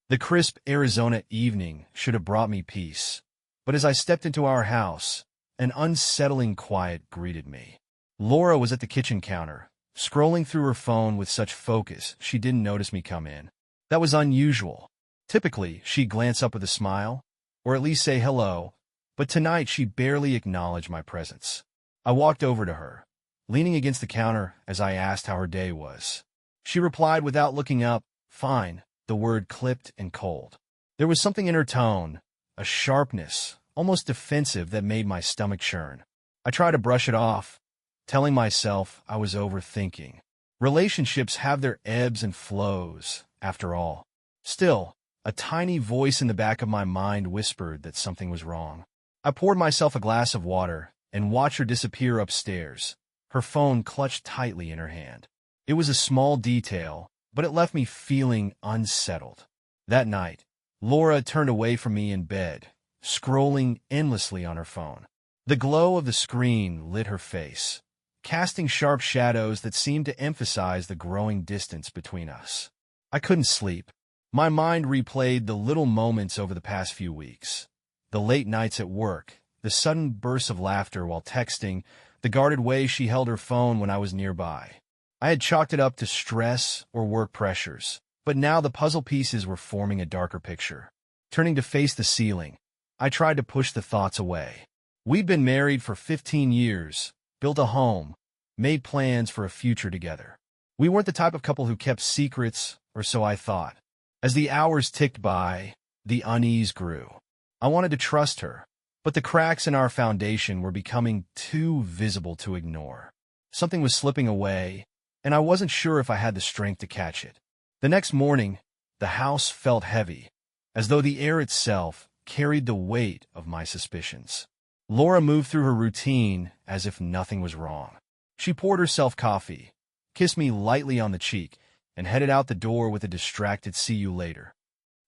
The crisp Arizona evening should have brought me peace, but as I stepped into our house, an unsettling quiet greeted me. Laura was at the kitchen counter, scrolling through her phone with such focus she didn't notice me come in. That was unusual. Typically, she'd glance up with a smile, or at least say hello, but tonight she barely acknowledged my presence. I walked over to her, leaning against the counter as I asked how her day was. She replied without looking up, "Fine," the word clipped and cold. There was something in her tone, a sharpness, almost defensive, that made my stomach churn. I tried to brush it off, telling myself I was overthinking. Relationships have their ebbs and flows, after all. Still, a tiny voice in the back of my mind whispered that something was wrong. I poured myself a glass of water and watched her disappear upstairs, her phone clutched tightly in her hand. It was a small detail, but it left me feeling unsettled. That night, Laura turned away from me in bed, scrolling endlessly on her phone. The glow of the screen lit her face, casting sharp shadows that seemed to emphasize the growing distance between us. I couldn't sleep. My mind replayed the little moments over the past few weeks. The late nights at work, the sudden bursts of laughter while texting, the guarded way she held her phone when I was nearby. I had chalked it up to stress or work pressures, but now the puzzle pieces were forming a darker picture. Turning to face the ceiling, I tried to push the thoughts away. We'd been married for 15 years, built a home, made plans for a future together. We weren't the type of couple who kept secrets, or so I thought. As the hours ticked by, the unease grew. I wanted to trust her, but the cracks in our foundation were becoming too visible to ignore. Something was slipping away, and I wasn't sure if I had the strength to catch it. The next morning, the house felt heavy, as though the air itself carried the weight of my suspicions. Laura moved through her routine as if nothing was wrong. She poured herself coffee, kissed me lightly on the cheek, and headed out the door with a distracted "see you later."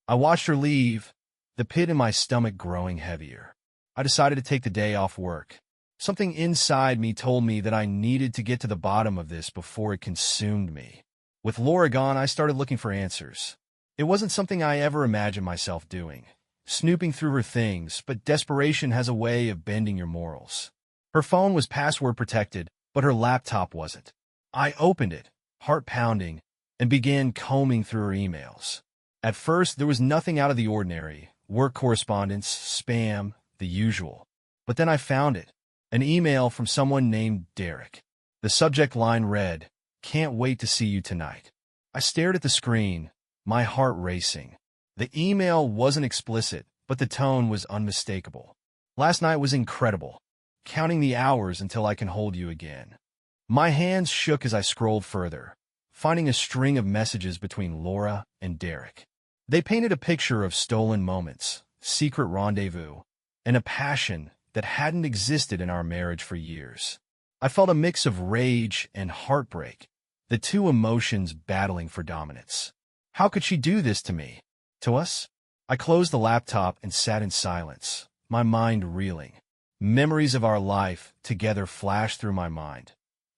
I watched her leave, the pit in my stomach growing heavier. I decided to take the day off work. Something inside me told me that I needed to get to the bottom of this before it consumed me. With Laura gone, I started looking for answers. It wasn't something I ever imagined myself doing, snooping through her things, but desperation has a way of bending your morals. Her phone was password protected, but her laptop wasn't. I opened it, heart pounding, and began combing through her emails. At first, there was nothing out of the ordinary, work correspondence, spam, the usual. But then I found it, an email from someone named Derek. The subject line read, "Can't wait to see you tonight." I stared at the screen, my heart racing. The email wasn't explicit, but the tone was unmistakable. "Last night was incredible. Counting the hours until I can hold you again." My hands shook as I scrolled further, finding a string of messages between Laura and Derek. They painted a picture of stolen moments, secret rendezvous, and a passion that hadn't existed in our marriage for years. I felt a mix of rage and heartbreak, the two emotions battling for dominance. How could she do this to me? To us? I closed the laptop and sat in silence, my mind reeling. Memories of our life together flashed through my mind.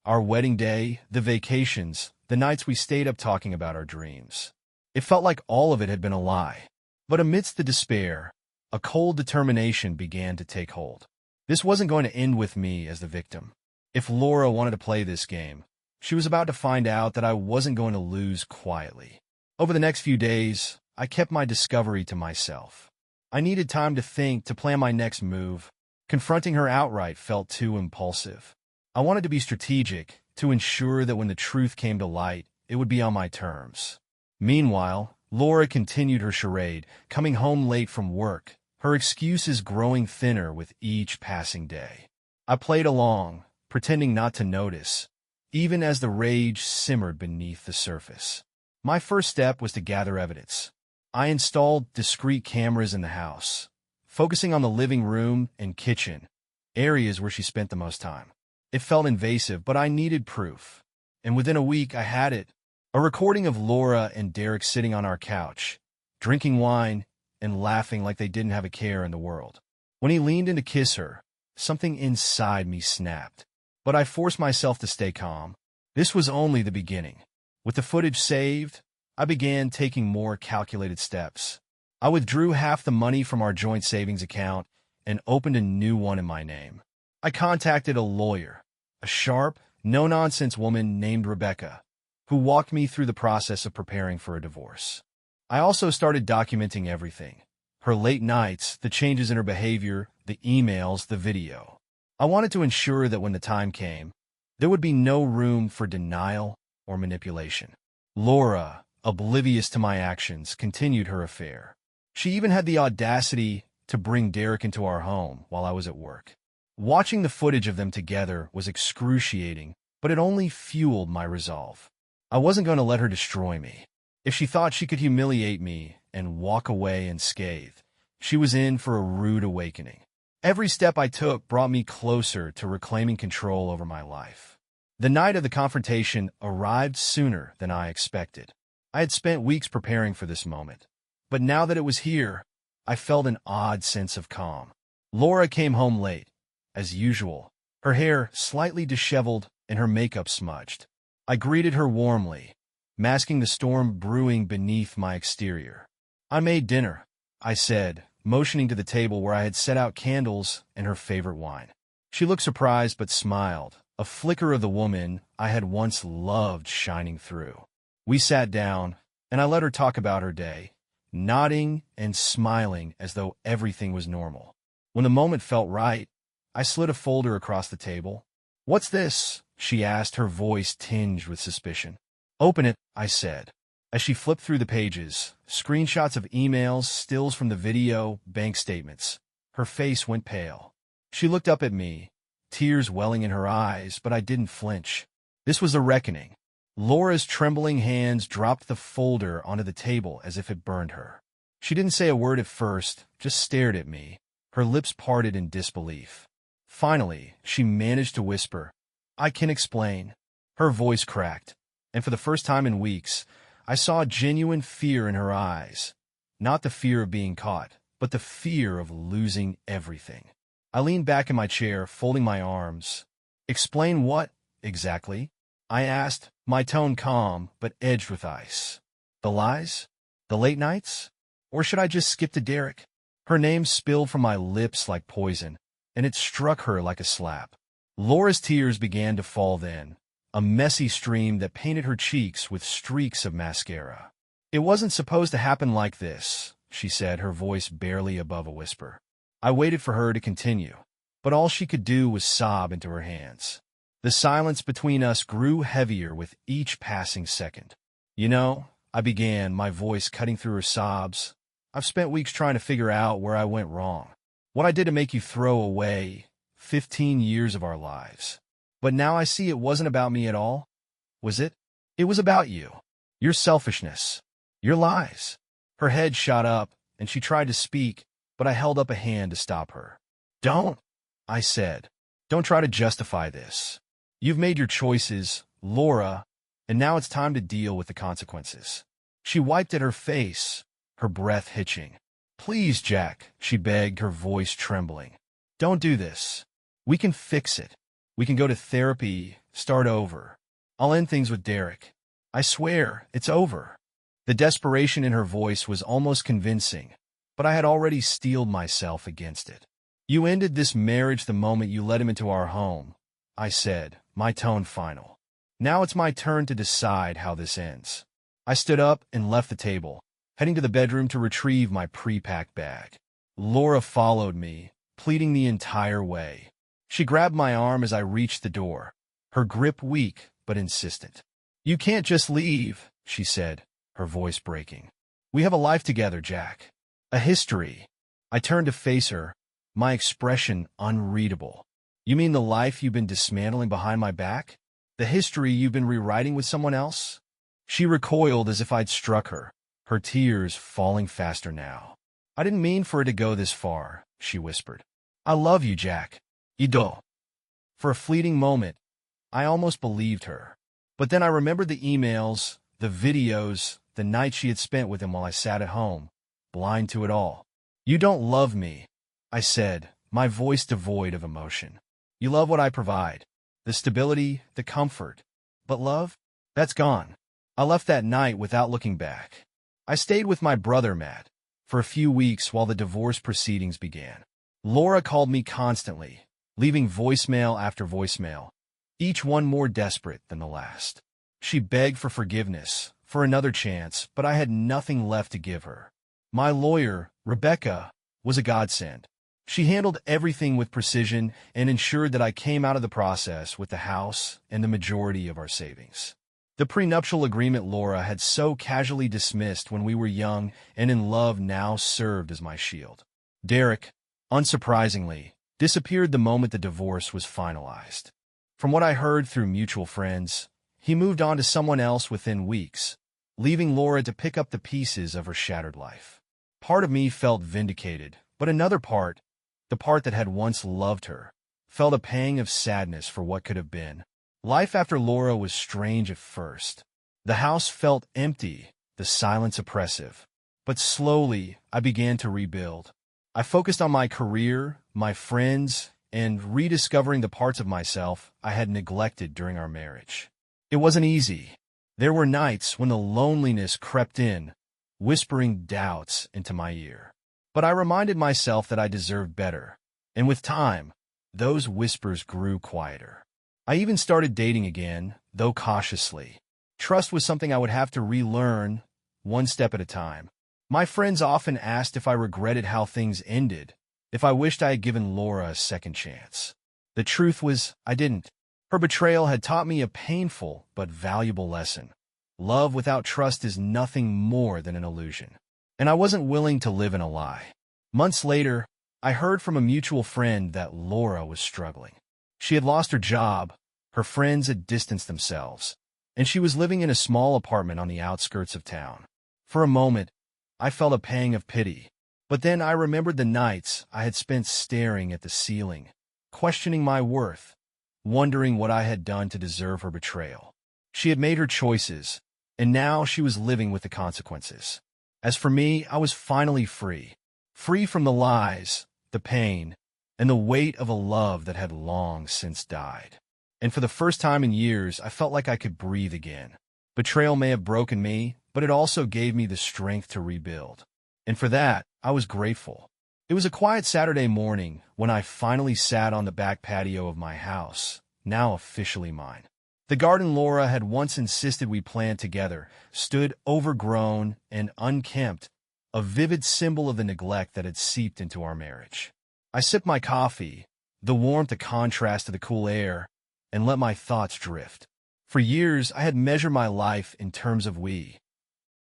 Our wedding day, the vacations, the nights we stayed up talking about our dreams. It felt like all of it had been a lie. But amidst the despair, a cold determination began to take hold. This wasn't going to end with me as the victim. If Laura wanted to play this game, she was about to find out that I wasn't going to lose quietly. Over the next few days, I kept my discovery to myself. I needed time to think, to plan my next move. Confronting her outright felt too impulsive. I wanted to be strategic, to ensure that when the truth came to light, it would be on my terms. Meanwhile, Laura continued her charade, coming home late from work, her excuses growing thinner with each passing day. I played along, pretending not to notice, even as the rage simmered beneath the surface. My first step was to gather evidence. I installed discrete cameras in the house, focusing on the living room and kitchen, areas where she spent the most time. It felt invasive, but I needed proof. And within a week, I had it. A recording of Laura and Derek sitting on our couch, drinking wine and laughing like they didn't have a care in the world. When he leaned in to kiss her, something inside me snapped. But I forced myself to stay calm. This was only the beginning. With the footage saved, I began taking more calculated steps. I withdrew half the money from our joint savings account and opened a new one in my name. I contacted a lawyer, a sharp, no-nonsense woman named Rebecca, who walked me through the process of preparing for a divorce. I also started documenting everything: her late nights, the changes in her behavior, the emails, the video. I wanted to ensure that when the time came, there would be no room for denial or manipulation. Laura, oblivious to my actions, continued her affair. She even had the audacity to bring Derek into our home while I was at work. Watching the footage of them together was excruciating, but it only fueled my resolve. I wasn't going to let her destroy me. If she thought she could humiliate me and walk away unscathed, she was in for a rude awakening. Every step I took brought me closer to reclaiming control over my life. The night of the confrontation arrived sooner than I expected. I had spent weeks preparing for this moment, but now that it was here, I felt an odd sense of calm. Laura came home late, as usual, her hair slightly disheveled and her makeup smudged. I greeted her warmly, masking the storm brewing beneath my exterior. "I made dinner," I said, motioning to the table where I had set out candles and her favorite wine. She looked surprised but smiled, a flicker of the woman I had once loved shining through. We sat down, and I let her talk about her day, nodding and smiling as though everything was normal. When the moment felt right, I slid a folder across the table. "What's this?" she asked, her voice tinged with suspicion. "Open it," I said. As she flipped through the pages, screenshots of emails, stills from the video, bank statements, her face went pale. She looked up at me, tears welling in her eyes, but I didn't flinch. This was a reckoning. Laura's trembling hands dropped the folder onto the table as if it burned her. She didn't say a word at first, just stared at me, her lips parted in disbelief. Finally, she managed to whisper, "I can explain." Her voice cracked, and for the first time in weeks, I saw genuine fear in her eyes. Not the fear of being caught, but the fear of losing everything. I leaned back in my chair, folding my arms. "Explain what, exactly?" I asked, my tone calm but edged with ice. "The lies? The late nights? Or should I just skip to Derek?" Her name spilled from my lips like poison, and it struck her like a slap. Laura's tears began to fall then, a messy stream that painted her cheeks with streaks of mascara. "It wasn't supposed to happen like this," she said, her voice barely above a whisper. I waited for her to continue, but all she could do was sob into her hands. The silence between us grew heavier with each passing second. "You know," I began, my voice cutting through her sobs, "I've spent weeks trying to figure out where I went wrong. What I did to make you throw away 15 years of our lives. But now I see it wasn't about me at all. Was it? It was about you. Your selfishness. Your lies." Her head shot up, and she tried to speak, but I held up a hand to stop her. "Don't," I said. "Don't try to justify this. You've made your choices, Laura, and now it's time to deal with the consequences." She wiped at her face, her breath hitching. "Please, Jack," she begged, her voice trembling. "Don't do this. We can fix it. We can go to therapy, start over. I'll end things with Derek. I swear, it's over." The desperation in her voice was almost convincing, but I had already steeled myself against it. "You ended this marriage the moment you let him into our home," I said, my tone final. "Now it's my turn to decide how this ends." I stood up and left the table, heading to the bedroom to retrieve my pre-packed bag. Laura followed me, pleading the entire way. She grabbed my arm as I reached the door, her grip weak but insistent. "You can't just leave," she said, her voice breaking. "We have a life together, Jack. A history." I turned to face her, my expression unreadable. "You mean the life you've been dismantling behind my back? The history you've been rewriting with someone else?" She recoiled as if I'd struck her, her tears falling faster now. "I didn't mean for it to go this far," she whispered. "I love you, Jack. You do." For a fleeting moment, I almost believed her. But then I remembered the emails, the videos, the night she had spent with him while I sat at home, blind to it all. "You don't love me," I said, my voice devoid of emotion. "You love what I provide, the stability, the comfort. But love? That's gone." I left that night without looking back. I stayed with my brother, Matt, for a few weeks while the divorce proceedings began. Laura called me constantly, leaving voicemail after voicemail, each one more desperate than the last. She begged for forgiveness, for another chance, but I had nothing left to give her. My lawyer, Rebecca, was a godsend. She handled everything with precision and ensured that I came out of the process with the house and the majority of our savings. The prenuptial agreement Laura had so casually dismissed when we were young and in love now served as my shield. Derek, unsurprisingly, disappeared the moment the divorce was finalized. From what I heard through mutual friends, he moved on to someone else within weeks, leaving Laura to pick up the pieces of her shattered life. Part of me felt vindicated, but another part, the part that had once loved her, felt a pang of sadness for what could have been. Life after Laura was strange at first. The house felt empty, the silence oppressive. But slowly, I began to rebuild. I focused on my career, my friends, and rediscovering the parts of myself I had neglected during our marriage. It wasn't easy. There were nights when the loneliness crept in, whispering doubts into my ear. But I reminded myself that I deserved better. And with time, those whispers grew quieter. I even started dating again, though cautiously. Trust was something I would have to relearn, one step at a time. My friends often asked if I regretted how things ended, if I wished I had given Laura a second chance. The truth was, I didn't. Her betrayal had taught me a painful but valuable lesson. Love without trust is nothing more than an illusion. And I wasn't willing to live in a lie. Months later, I heard from a mutual friend that Laura was struggling. She had lost her job, her friends had distanced themselves, and she was living in a small apartment on the outskirts of town. For a moment, I felt a pang of pity, but then I remembered the nights I had spent staring at the ceiling, questioning my worth, wondering what I had done to deserve her betrayal. She had made her choices, and now she was living with the consequences. As for me, I was finally free. Free from the lies, the pain, and the weight of a love that had long since died. And for the first time in years, I felt like I could breathe again. Betrayal may have broken me, but it also gave me the strength to rebuild. And for that, I was grateful. It was a quiet Saturday morning when I finally sat on the back patio of my house, now officially mine. The garden Laura had once insisted we plant together stood overgrown and unkempt, a vivid symbol of the neglect that had seeped into our marriage. I sipped my coffee, the warmth a contrast to the cool air, and let my thoughts drift. For years, I had measured my life in terms of we.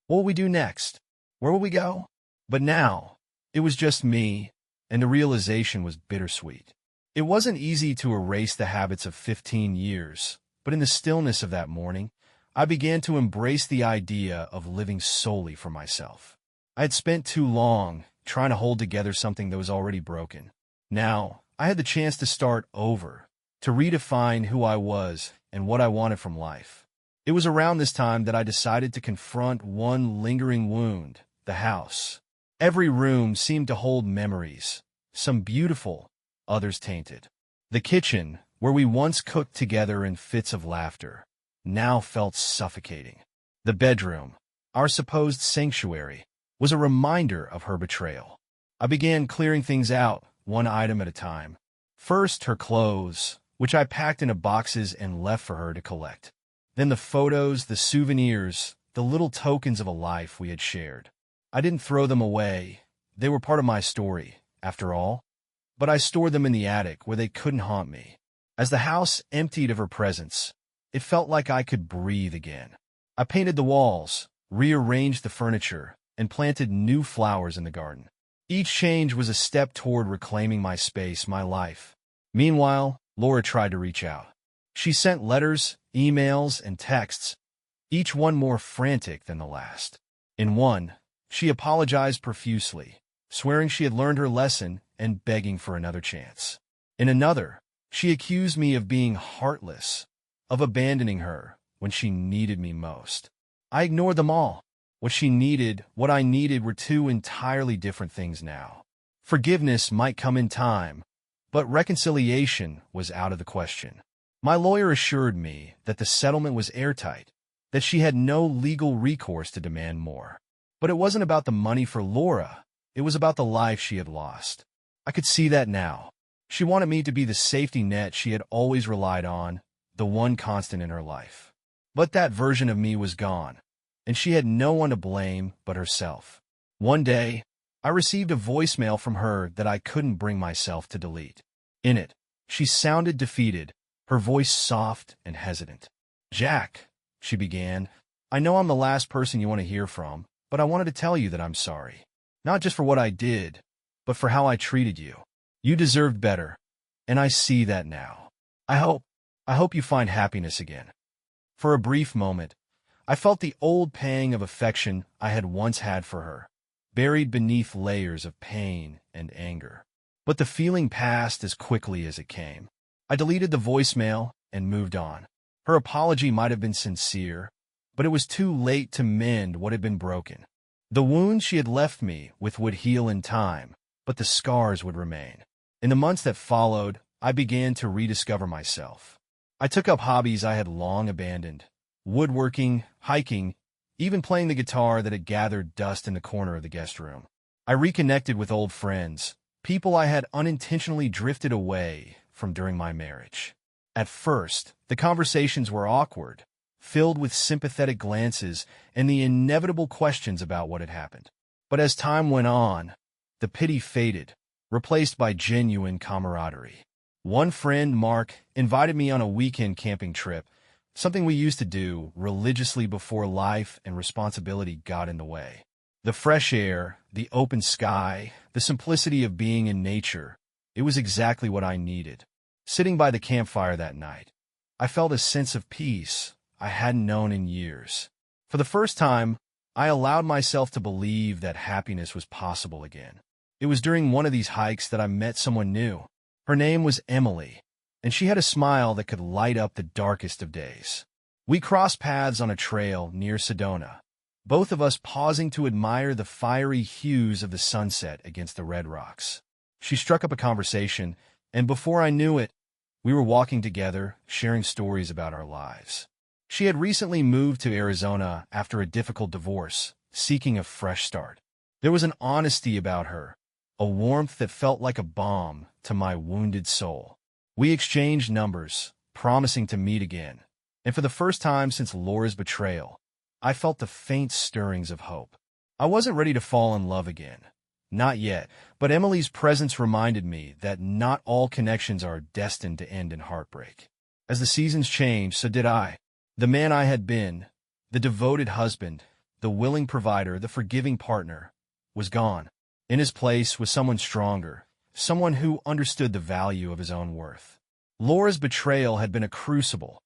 What will we do next? Where will we go? But now, it was just me, and the realization was bittersweet. It wasn't easy to erase the habits of 15 years, but in the stillness of that morning, I began to embrace the idea of living solely for myself. I had spent too long trying to hold together something that was already broken. Now, I had the chance to start over, to redefine who I was and what I wanted from life. It was around this time that I decided to confront one lingering wound, the house. Every room seemed to hold memories, some beautiful, others tainted. The kitchen, where we once cooked together in fits of laughter, now felt suffocating. The bedroom, our supposed sanctuary, was a reminder of her betrayal. I began clearing things out, one item at a time. First, her clothes, which I packed into boxes and left for her to collect. Then the photos, the souvenirs, the little tokens of a life we had shared. I didn't throw them away. They were part of my story, after all. But I stored them in the attic where they couldn't haunt me. As the house emptied of her presence, it felt like I could breathe again. I painted the walls, rearranged the furniture, and planted new flowers in the garden. Each change was a step toward reclaiming my space, my life. Meanwhile, Laura tried to reach out. She sent letters, emails, and texts, each one more frantic than the last. In one, she apologized profusely, swearing she had learned her lesson and begging for another chance. In another, she accused me of being heartless, of abandoning her when she needed me most. I ignored them all. What I needed were two entirely different things now. Forgiveness might come in time, but reconciliation was out of the question. My lawyer assured me that the settlement was airtight, that she had no legal recourse to demand more. But it wasn't about the money for Laura. It was about the life she had lost. I could see that now. She wanted me to be the safety net she had always relied on, the one constant in her life. But that version of me was gone, and she had no one to blame but herself. One day, I received a voicemail from her that I couldn't bring myself to delete. In it, she sounded defeated, her voice soft and hesitant. "Jack," she began, "I know I'm the last person you want to hear from, but I wanted to tell you that I'm sorry. Not just for what I did, but for how I treated you. You deserved better, and I see that now. I hope you find happiness again." For a brief moment, I felt the old pang of affection I had once had for her, buried beneath layers of pain and anger. But the feeling passed as quickly as it came. I deleted the voicemail and moved on. Her apology might have been sincere, but it was too late to mend what had been broken. The wound she had left me with would heal in time, but the scars would remain. In the months that followed, I began to rediscover myself. I took up hobbies I had long abandoned: woodworking, hiking, even playing the guitar that had gathered dust in the corner of the guest room. I reconnected with old friends, people I had unintentionally drifted away from during my marriage. At first, the conversations were awkward, filled with sympathetic glances and the inevitable questions about what had happened. But as time went on, the pity faded, replaced by genuine camaraderie. One friend, Mark, invited me on a weekend camping trip, something we used to do religiously before life and responsibility got in the way. The fresh air, the open sky, the simplicity of being in nature, it was exactly what I needed. Sitting by the campfire that night, I felt a sense of peace I hadn't known in years. For the first time, I allowed myself to believe that happiness was possible again. It was during one of these hikes that I met someone new. Her name was Emily, and she had a smile that could light up the darkest of days. We crossed paths on a trail near Sedona, both of us pausing to admire the fiery hues of the sunset against the red rocks. She struck up a conversation, and before I knew it, we were walking together, sharing stories about our lives. She had recently moved to Arizona after a difficult divorce, seeking a fresh start. There was an honesty about her, a warmth that felt like a balm to my wounded soul. We exchanged numbers, promising to meet again, and for the first time since Laura's betrayal, I felt the faint stirrings of hope. I wasn't ready to fall in love again. Not yet, but Emily's presence reminded me that not all connections are destined to end in heartbreak. As the seasons changed, so did I. The man I had been, the devoted husband, the willing provider, the forgiving partner, was gone. In his place was someone stronger, someone who understood the value of his own worth. Laura's betrayal had been a crucible,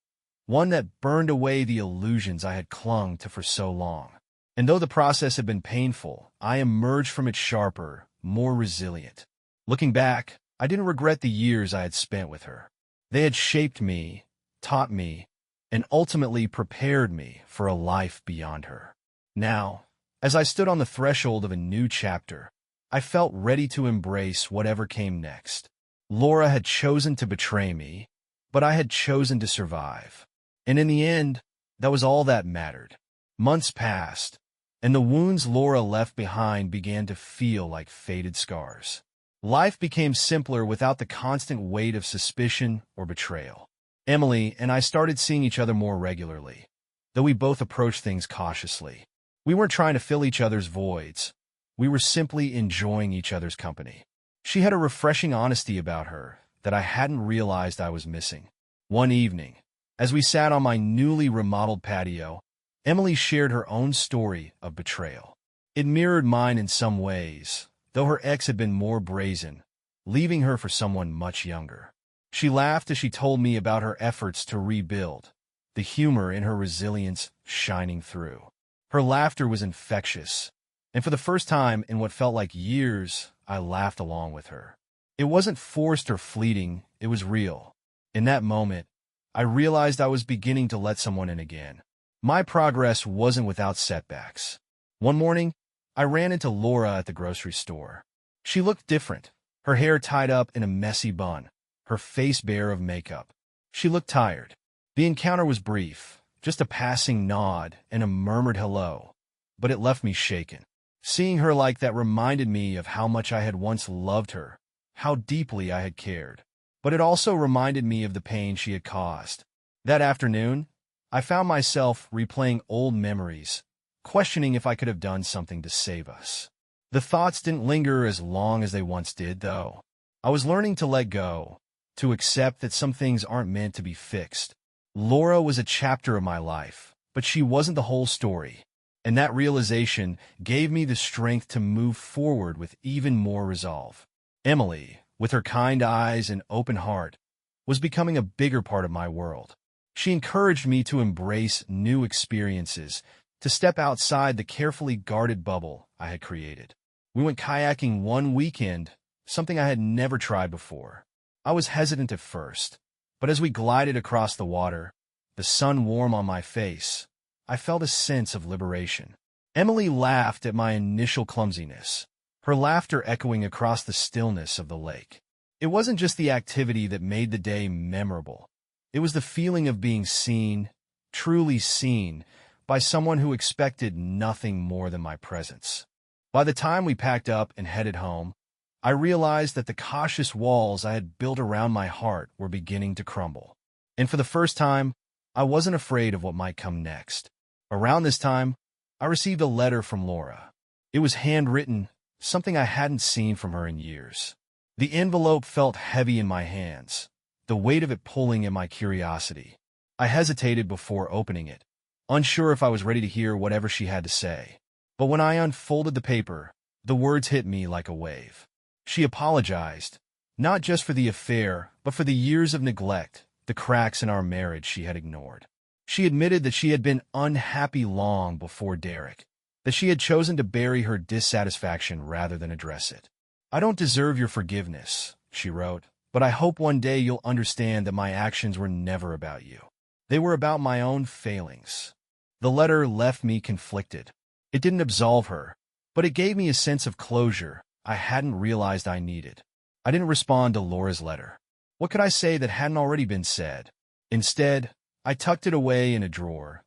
one that burned away the illusions I had clung to for so long. And though the process had been painful, I emerged from it sharper, more resilient. Looking back, I didn't regret the years I had spent with her. They had shaped me, taught me, and ultimately prepared me for a life beyond her. Now, as I stood on the threshold of a new chapter, I felt ready to embrace whatever came next. Laura had chosen to betray me, but I had chosen to survive. And in the end, that was all that mattered. Months passed, and the wounds Laura left behind began to feel like faded scars. Life became simpler without the constant weight of suspicion or betrayal. Emily and I started seeing each other more regularly, though we both approached things cautiously. We weren't trying to fill each other's voids. We were simply enjoying each other's company. She had a refreshing honesty about her that I hadn't realized I was missing. One evening, as we sat on my newly remodeled patio, Emily shared her own story of betrayal. It mirrored mine in some ways, though her ex had been more brazen, leaving her for someone much younger. She laughed as she told me about her efforts to rebuild, the humor in her resilience shining through. Her laughter was infectious, and for the first time in what felt like years, I laughed along with her. It wasn't forced or fleeting, it was real. In that moment, I realized I was beginning to let someone in again. My progress wasn't without setbacks. One morning, I ran into Laura at the grocery store. She looked different, her hair tied up in a messy bun, her face bare of makeup. She looked tired. The encounter was brief, just a passing nod and a murmured hello, but it left me shaken. Seeing her like that reminded me of how much I had once loved her, how deeply I had cared. But it also reminded me of the pain she had caused. That afternoon, I found myself replaying old memories, questioning if I could have done something to save us. The thoughts didn't linger as long as they once did, though. I was learning to let go, to accept that some things aren't meant to be fixed. Laura was a chapter of my life, but she wasn't the whole story. And that realization gave me the strength to move forward with even more resolve. Emily, with her kind eyes and open heart, was becoming a bigger part of my world. She encouraged me to embrace new experiences, to step outside the carefully guarded bubble I had created. We went kayaking one weekend, something I had never tried before. I was hesitant at first, but as we glided across the water, the sun warm on my face, I felt a sense of liberation. Emily laughed at my initial clumsiness, her laughter echoing across the stillness of the lake. It wasn't just the activity that made the day memorable. It was the feeling of being seen, truly seen, by someone who expected nothing more than my presence. By the time we packed up and headed home, I realized that the cautious walls I had built around my heart were beginning to crumble. And for the first time, I wasn't afraid of what might come next. Around this time, I received a letter from Laura. It was handwritten, something I hadn't seen from her in years. The envelope felt heavy in my hands, the weight of it pulling at my curiosity. I hesitated before opening it, unsure if I was ready to hear whatever she had to say. But when I unfolded the paper, the words hit me like a wave. She apologized, not just for the affair, but for the years of neglect, the cracks in our marriage she had ignored. She admitted that she had been unhappy long before Derek, that she had chosen to bury her dissatisfaction rather than address it. "I don't deserve your forgiveness," she wrote, "but I hope one day you'll understand that my actions were never about you. They were about my own failings." The letter left me conflicted. It didn't absolve her, but it gave me a sense of closure I hadn't realized I needed. I didn't respond to Laura's letter. What could I say that hadn't already been said? Instead, I tucked it away in a drawer.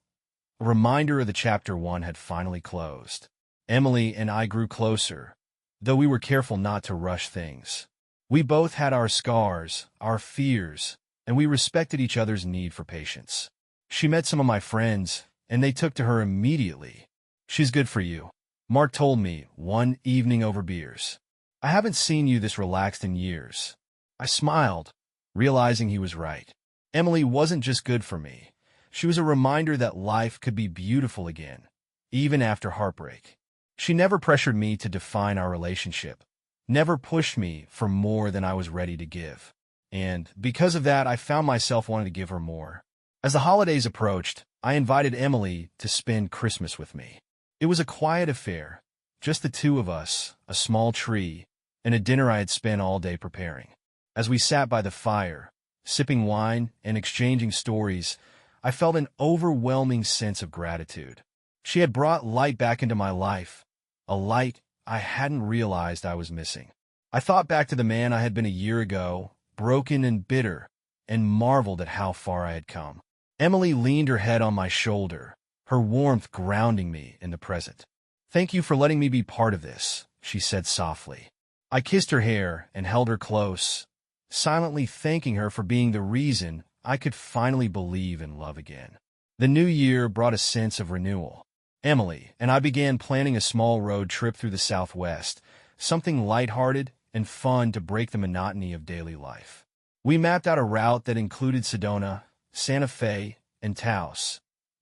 A reminder of the chapter 1 had finally closed. Emily and I grew closer, though we were careful not to rush things. We both had our scars, our fears, and we respected each other's need for patience. She met some of my friends, and they took to her immediately. "She's good for you," Mark told me one evening over beers. "I haven't seen you this relaxed in years." I smiled, realizing he was right. Emily wasn't just good for me. She was a reminder that life could be beautiful again, even after heartbreak. She never pressured me to define our relationship, never pushed me for more than I was ready to give. And because of that, I found myself wanting to give her more. As the holidays approached, I invited Emily to spend Christmas with me. It was a quiet affair, just the two of us, a small tree, and a dinner I had spent all day preparing. As we sat by the fire, sipping wine and exchanging stories, I felt an overwhelming sense of gratitude. She had brought light back into my life, a light I hadn't realized I was missing. I thought back to the man I had been a year ago, broken and bitter, and marveled at how far I had come. Emily leaned her head on my shoulder, her warmth grounding me in the present. "Thank you for letting me be part of this," she said softly. I kissed her hair and held her close, silently thanking her for being the reason I could finally believe in love again. The new year brought a sense of renewal. Emily and I began planning a small road trip through the Southwest, something lighthearted and fun to break the monotony of daily life. We mapped out a route that included Sedona, Santa Fe, and Taos,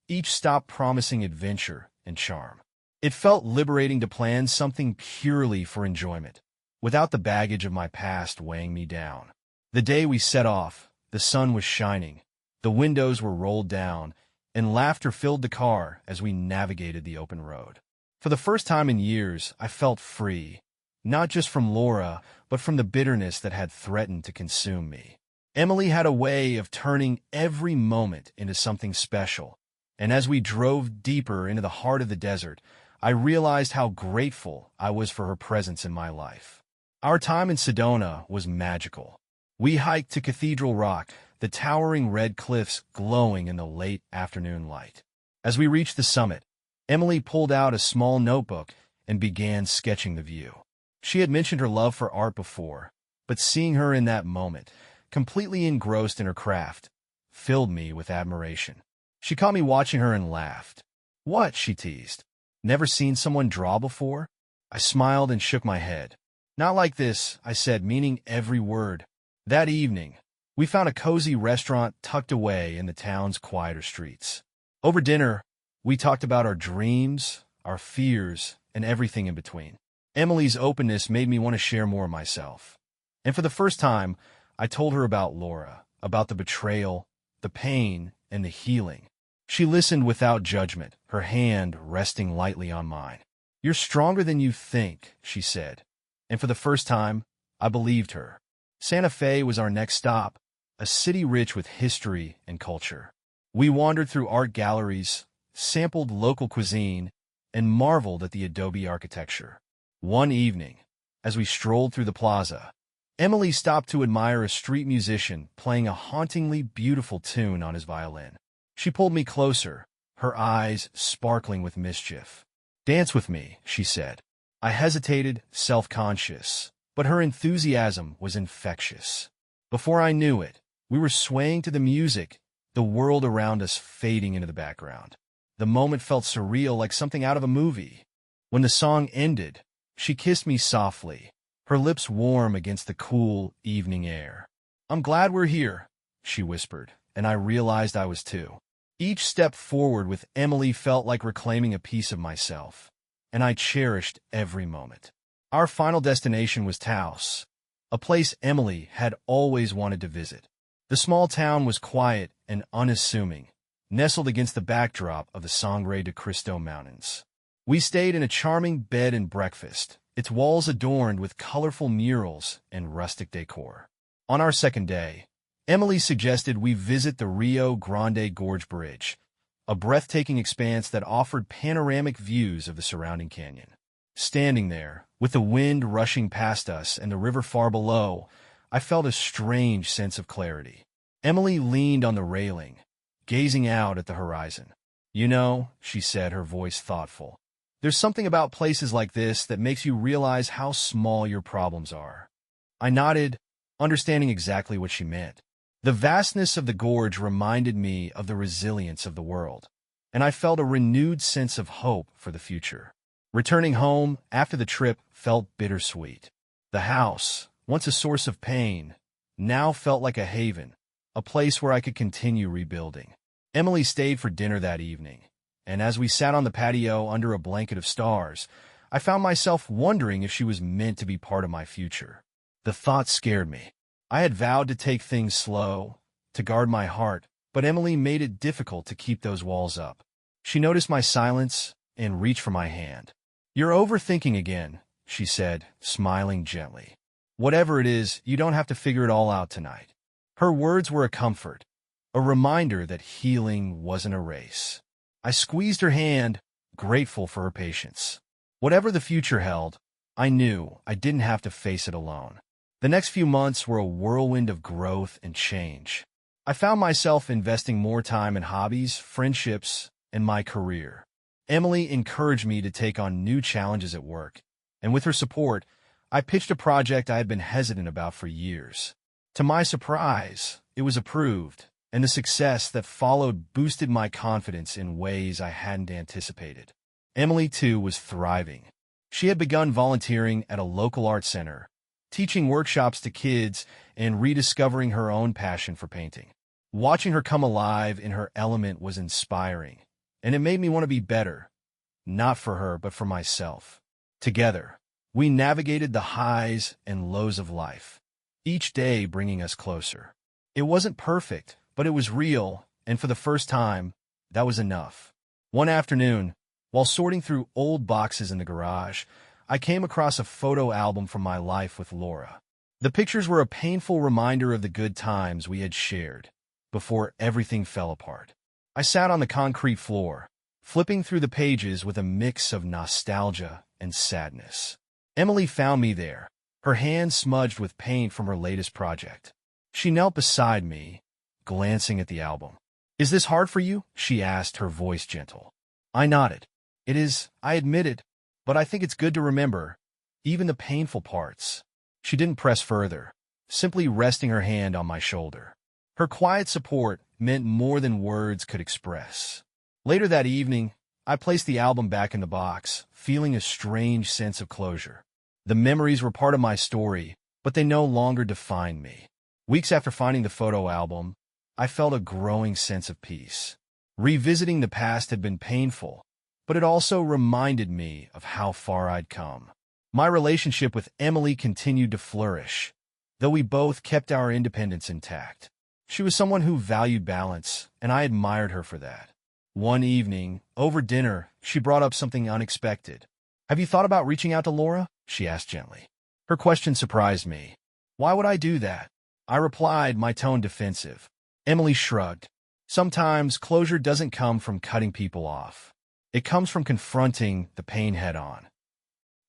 each stop promising adventure and charm. It felt liberating to plan something purely for enjoyment, without the baggage of my past weighing me down. The day we set off, the sun was shining, the windows were rolled down, and laughter filled the car as we navigated the open road. For the first time in years, I felt free, not just from Laura, but from the bitterness that had threatened to consume me. Emily had a way of turning every moment into something special, and as we drove deeper into the heart of the desert, I realized how grateful I was for her presence in my life. Our time in Sedona was magical. We hiked to Cathedral Rock, the towering red cliffs glowing in the late afternoon light. As we reached the summit, Emily pulled out a small notebook and began sketching the view. She had mentioned her love for art before, but seeing her in that moment, completely engrossed in her craft, filled me with admiration. She caught me watching her and laughed. "What?" she teased. "Never seen someone draw before?" I smiled and shook my head. "Not like this," I said, meaning every word. That evening, we found a cozy restaurant tucked away in the town's quieter streets. Over dinner, we talked about our dreams, our fears, and everything in between. Emily's openness made me want to share more of myself. And for the first time, I told her about Laura, about the betrayal, the pain, and the healing. She listened without judgment, her hand resting lightly on mine. "You're stronger than you think," she said. And for the first time, I believed her. Santa Fe was our next stop, a city rich with history and culture. We wandered through art galleries, sampled local cuisine, and marveled at the adobe architecture. One evening, as we strolled through the plaza, Emily stopped to admire a street musician playing a hauntingly beautiful tune on his violin. She pulled me closer, her eyes sparkling with mischief. "Dance with me," she said. I hesitated, self-conscious, but her enthusiasm was infectious. Before I knew it, we were swaying to the music, the world around us fading into the background. The moment felt surreal, like something out of a movie. When the song ended, she kissed me softly, her lips warm against the cool evening air. "I'm glad we're here," she whispered, and I realized I was too. Each step forward with Emily felt like reclaiming a piece of myself, and I cherished every moment. Our final destination was Taos, a place Emily had always wanted to visit. The small town was quiet and unassuming, nestled against the backdrop of the Sangre de Cristo Mountains. We stayed in a charming bed and breakfast, its walls adorned with colorful murals and rustic decor. On our second day, Emily suggested we visit the Rio Grande Gorge Bridge, a breathtaking expanse that offered panoramic views of the surrounding canyon. Standing there, with the wind rushing past us and the river far below, I felt a strange sense of clarity. Emily leaned on the railing, gazing out at the horizon. "You know," she said, her voice thoughtful, "there's something about places like this that makes you realize how small your problems are." I nodded, understanding exactly what she meant. The vastness of the gorge reminded me of the resilience of the world, and I felt a renewed sense of hope for the future. Returning home after the trip felt bittersweet. The house, once a source of pain, now felt like a haven, a place where I could continue rebuilding. Emily stayed for dinner that evening, and as we sat on the patio under a blanket of stars, I found myself wondering if she was meant to be part of my future. The thought scared me. I had vowed to take things slow, to guard my heart, but Emily made it difficult to keep those walls up. She noticed my silence and reached for my hand. "You're overthinking again," she said, smiling gently. "Whatever it is, you don't have to figure it all out tonight." Her words were a comfort, a reminder that healing wasn't a race. I squeezed her hand, grateful for her patience. Whatever the future held, I knew I didn't have to face it alone. The next few months were a whirlwind of growth and change. I found myself investing more time in hobbies, friendships, and my career. Emily encouraged me to take on new challenges at work, and with her support, I pitched a project I had been hesitant about for years. To my surprise, it was approved, and the success that followed boosted my confidence in ways I hadn't anticipated. Emily, too, was thriving. She had begun volunteering at a local art center, teaching workshops to kids and rediscovering her own passion for painting. Watching her come alive in her element was inspiring, and it made me want to be better, not for her, but for myself. Together, we navigated the highs and lows of life, each day bringing us closer. It wasn't perfect, but it was real, and for the first time, that was enough. One afternoon, while sorting through old boxes in the garage, I came across a photo album from my life with Laura. The pictures were a painful reminder of the good times we had shared, before everything fell apart. I sat on the concrete floor, flipping through the pages with a mix of nostalgia and sadness. Emily found me there, her hands smudged with paint from her latest project. She knelt beside me, glancing at the album. "Is this hard for you?" she asked, her voice gentle. I nodded. "It is," I admitted, "but I think it's good to remember, even the painful parts." She didn't press further, simply resting her hand on my shoulder. Her quiet support meant more than words could express. Later that evening, I placed the album back in the box, feeling a strange sense of closure. The memories were part of my story, but they no longer defined me. Weeks after finding the photo album, I felt a growing sense of peace. Revisiting the past had been painful, but it also reminded me of how far I'd come. My relationship with Emily continued to flourish, though we both kept our independence intact. She was someone who valued balance, and I admired her for that. One evening, over dinner, she brought up something unexpected. "Have you thought about reaching out to Laura?" she asked gently. Her question surprised me. "Why would I do that?" I replied, my tone defensive. Emily shrugged. "Sometimes closure doesn't come from cutting people off. It comes from confronting the pain head-on."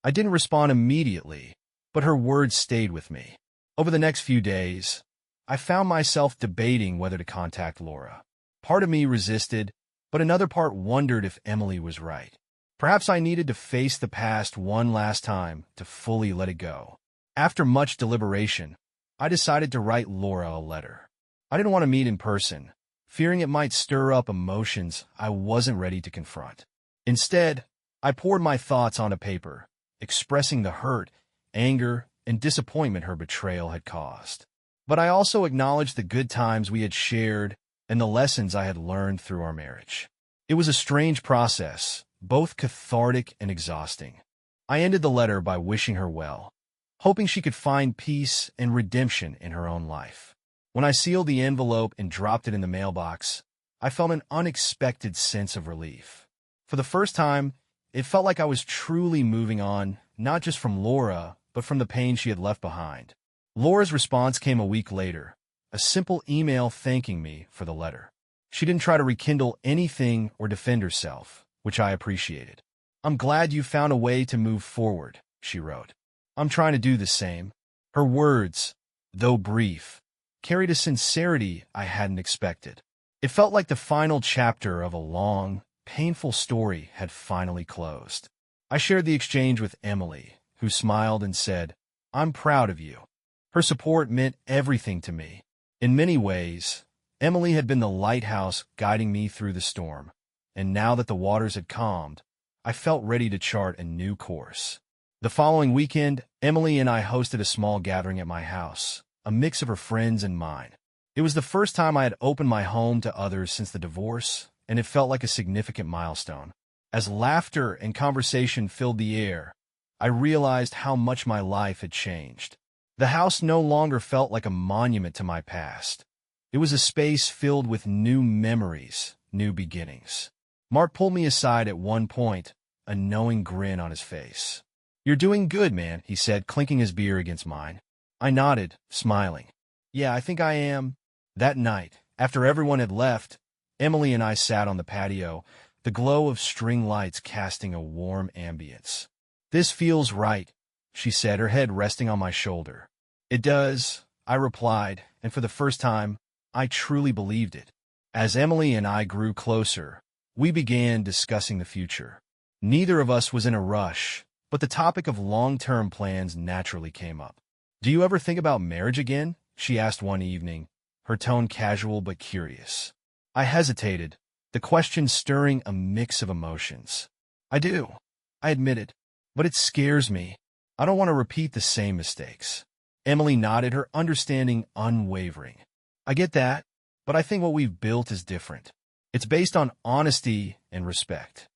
I didn't respond immediately, but her words stayed with me. Over the next few days, I found myself debating whether to contact Laura. Part of me resisted, but another part wondered if Emily was right. Perhaps I needed to face the past one last time to fully let it go. After much deliberation, I decided to write Laura a letter. I didn't want to meet in person, fearing it might stir up emotions I wasn't ready to confront. Instead, I poured my thoughts onto paper, expressing the hurt, anger, and disappointment her betrayal had caused. But I also acknowledged the good times we had shared and the lessons I had learned through our marriage. It was a strange process, both cathartic and exhausting. I ended the letter by wishing her well, hoping she could find peace and redemption in her own life. When I sealed the envelope and dropped it in the mailbox, I felt an unexpected sense of relief. For the first time, it felt like I was truly moving on, not just from Laura, but from the pain she had left behind. Laura's response came a week later, a simple email thanking me for the letter. She didn't try to rekindle anything or defend herself, which I appreciated. "I'm glad you found a way to move forward," she wrote. "I'm trying to do the same." Her words, though brief, carried a sincerity I hadn't expected. It felt like the final chapter of a long, painful story had finally closed. I shared the exchange with Emily, who smiled and said, "I'm proud of you." Her support meant everything to me. In many ways, Emily had been the lighthouse guiding me through the storm, and now that the waters had calmed, I felt ready to chart a new course. The following weekend, Emily and I hosted a small gathering at my house, a mix of her friends and mine. It was the first time I had opened my home to others since the divorce, and it felt like a significant milestone. As laughter and conversation filled the air, I realized how much my life had changed. The house no longer felt like a monument to my past. It was a space filled with new memories, new beginnings. Mark pulled me aside at one point, a knowing grin on his face. "You're doing good, man," he said, clinking his beer against mine. I nodded, smiling. "Yeah, I think I am." That night, after everyone had left, Emily and I sat on the patio, the glow of string lights casting a warm ambience. "This feels right," she said, her head resting on my shoulder. "It does," I replied, and for the first time, I truly believed it. As Emily and I grew closer, we began discussing the future. Neither of us was in a rush, but the topic of long-term plans naturally came up. "Do you ever think about marriage again?" she asked one evening, her tone casual but curious. I hesitated, the question stirring a mix of emotions. "I do," I admitted, "but it scares me. I don't want to repeat the same mistakes." Emily nodded, her understanding unwavering. "I get that, but I think what we've built is different. It's based on honesty and respect."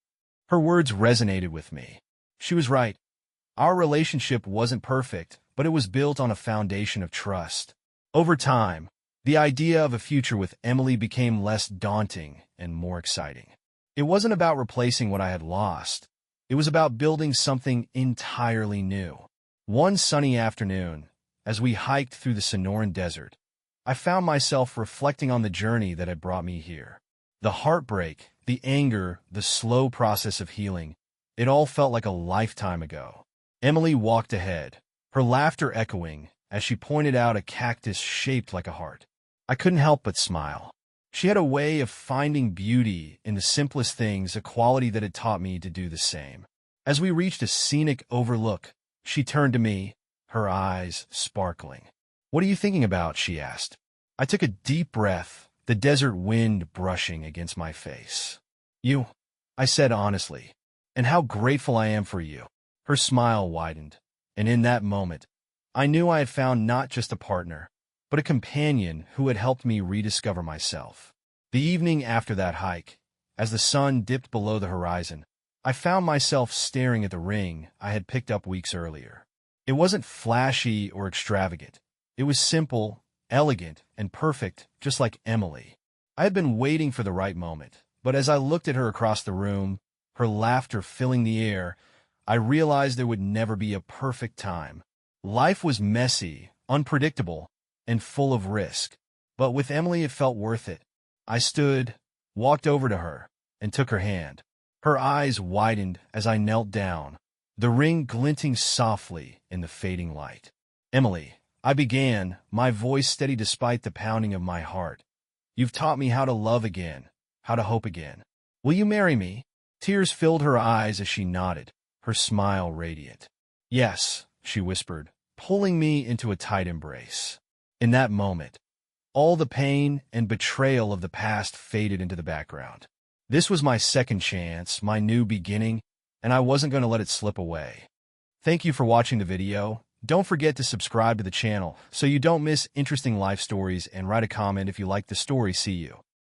Her words resonated with me. She was right. Our relationship wasn't perfect, but it was built on a foundation of trust. Over time, the idea of a future with Emily became less daunting and more exciting. It wasn't about replacing what I had lost. It was about building something entirely new. One sunny afternoon, as we hiked through the Sonoran Desert, I found myself reflecting on the journey that had brought me here. The heartbreak, the anger, the slow process of healing, it all felt like a lifetime ago. Emily walked ahead, her laughter echoing, as she pointed out a cactus shaped like a heart. I couldn't help but smile. She had a way of finding beauty in the simplest things, a quality that had taught me to do the same. As we reached a scenic overlook, she turned to me, her eyes sparkling. "What are you thinking about?" she asked. I took a deep breath, the desert wind brushing against my face. "You," I said honestly, "and how grateful I am for you." Her smile widened, and in that moment, I knew I had found not just a partner, but a companion who had helped me rediscover myself. The evening after that hike, as the sun dipped below the horizon, I found myself staring at the ring I had picked up weeks earlier. It wasn't flashy or extravagant. It was simple, elegant, and perfect, just like Emily. I had been waiting for the right moment, but as I looked at her across the room, her laughter filling the air, I realized there would never be a perfect time. Life was messy, unpredictable, and full of risk. But with Emily, it felt worth it. I stood, walked over to her, and took her hand. Her eyes widened as I knelt down, the ring glinting softly in the fading light. "Emily," I began, my voice steady despite the pounding of my heart, "you've taught me how to love again, how to hope again. Will you marry me?" Tears filled her eyes as she nodded, her smile radiant. "Yes," she whispered, pulling me into a tight embrace. In that moment, all the pain and betrayal of the past faded into the background. This was my second chance, my new beginning, and I wasn't going to let it slip away. Thank you for watching the video. Don't forget to subscribe to the channel so you don't miss interesting life stories, and write a comment if you like the story. See you.